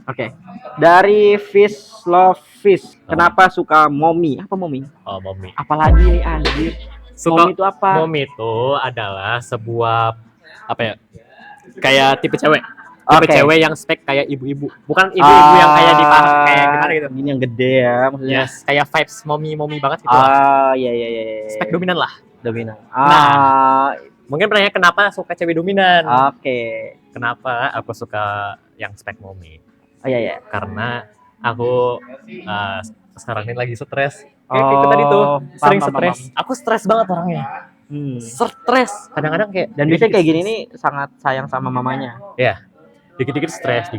Oke. Dari Fish Love Fish, kenapa suka Momi? Apa Momi? Oh, Momi. Apalagi nih anjir. Momi itu apa? Momi itu adalah sebuah apa ya? Kayak tipe cewek. Tipe Oke. cewek yang spek kayak ibu-ibu. Bukan ibu-ibu yang kayak di paha kayak gimana gitu. Ini yang gede ya maksudnya. Yes, kayak vibes momi banget gitu lah. Iya. Spek dominan lah. Dominan. Mungkin pertanyaannya kenapa suka cewek dominan? Oke. Kenapa aku suka yang spek momi? Iya. Karena aku sekarang ini lagi stres. Kayak itu tadi tuh, sering stres. Aku stres banget orangnya. Stres. Kadang-kadang kayak Dan biasanya kayak gini nih sangat sayang sama mamanya. ya, dikit-dikit stres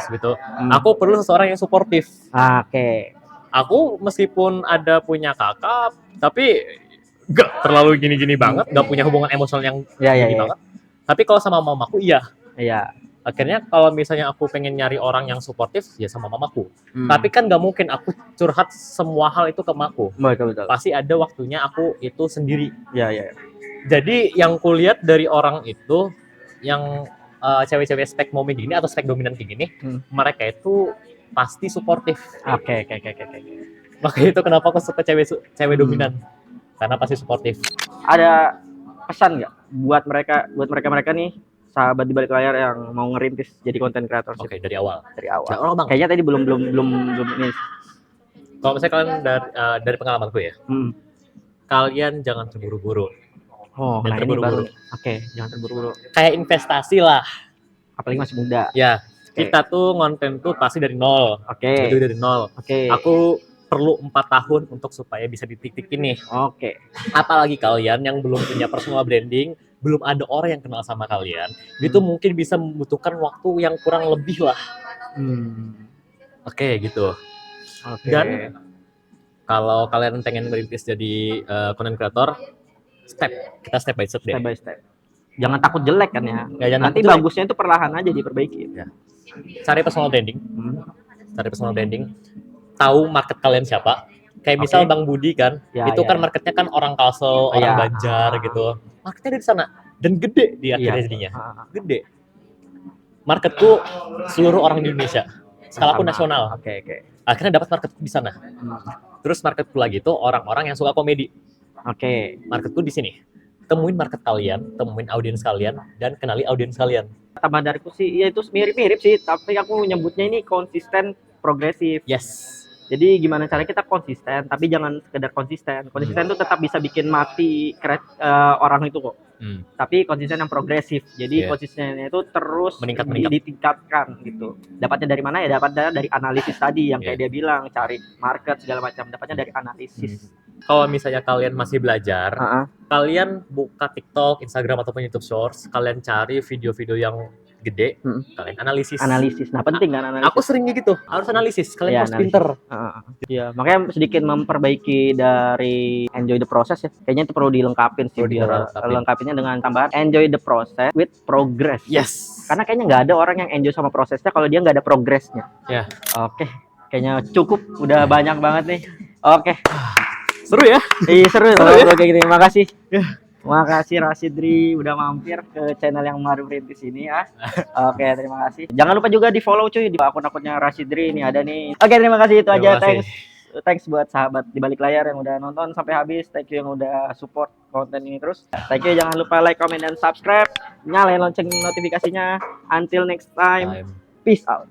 gitu. Aku perlu seseorang yang suportif. Oke. Aku meskipun ada punya kakak, tapi gak terlalu gini-gini banget, gak punya hubungan emosional yang gini banget. Tapi kalau sama mamaku iya. Akhirnya kalau misalnya aku pengen nyari orang yang suportif, ya sama mamaku. Tapi kan gak mungkin aku curhat semua hal itu ke mamaku. Betul. Pasti ada waktunya aku itu sendiri. Iya. Jadi yang kulihat dari orang itu, yang cewek-cewek spek momi gini atau spek dominan kayak gini, mereka itu pasti suportif. Oke. Makanya itu kenapa aku suka cewek dominan. Karena pasti suportif. Ada pesan nggak buat mereka nih sahabat di balik layar yang mau ngerintis jadi konten kreator? Oke, dari awal. Bang. Kayaknya tadi belum ini. Kalau misalnya kalian dari pengalamanku ya, kalian jangan terburu-buru. Nah ini baru. Oke, jangan terburu-buru. Kayak investasi lah. Apalagi masih muda. Ya, kita tuh ngonten tuh pasti dari nol. Oke. Itu dari nol. Aku perlu 4 tahun untuk supaya bisa di titik ini. Oke. Apalagi kalian yang belum punya personal branding, belum ada orang yang kenal sama kalian, itu mungkin bisa membutuhkan waktu yang kurang lebih lah. Oke, gitu. Dan kalau kalian pengen merintis jadi content creator, kita step by step deh. Step by step. Jangan takut jelek kan ya. Nanti bagusnya itu perlahan aja diperbaiki. Ya. Cari personal branding. Tahu market kalian siapa. Kayak misal Bang Budi kan, kan marketnya kan orang Kalsel, orang Banjar gitu. Marketnya dari sana dan gede di akhirnya jadinya. Gede. Marketku seluruh orang di Indonesia. Skalaku nasional. Oke. Akhirnya dapat marketku di sana. Terus marketku lagi tuh orang-orang yang suka komedi. Oke. Marketku di sini. Temuin market kalian, temuin audiens kalian, dan kenali audiens kalian. Tambahan dariku sih, ya itu mirip-mirip sih, tapi aku nyebutnya ini konsisten progresif. Yes. Jadi gimana caranya kita konsisten, tapi jangan sekedar konsisten. Konsisten itu tetap bisa bikin mati orang itu kok. Tapi konsisten yang progresif. Jadi konsistennya itu terus ditingkatkan gitu. Dapatnya dari mana ya? Dapatnya dari analisis tadi yang kayak dia bilang, cari market segala macam. Dapatnya dari analisis. Kalau misalnya kalian masih belajar, kalian buka TikTok, Instagram ataupun YouTube Shorts, kalian cari video-video yang gede, kalian analisis. Nah, penting kan analisis. Aku seringnya gitu, harus analisis. Kalian harus pinter. Iya, makanya sedikit memperbaiki dari enjoy the process ya. Kayaknya itu perlu dilengkapin sih, biar lengkapinnya dengan tambahan enjoy the process with progress. Yes. Karena kayaknya nggak ada orang yang enjoy sama prosesnya kalau dia nggak ada progresnya. Ya. Oke, kayaknya cukup. Udah banyak banget nih. Oke. Seru ya? Iya seru ya. Kayak gini. Makasih. Makasih Rasidri udah mampir ke channel yang baru merintis ini ya. Oke, terima kasih. Jangan lupa juga di follow cuy di akun-akunnya Rasidri, ini ada nih. Oke, terima kasih itu aja. Thanks buat sahabat di balik layar yang udah nonton sampai habis. Thank you yang udah support konten ini terus. Thank you, jangan lupa like, comment, dan subscribe. Nyalain lonceng notifikasinya. Until next time. Peace out.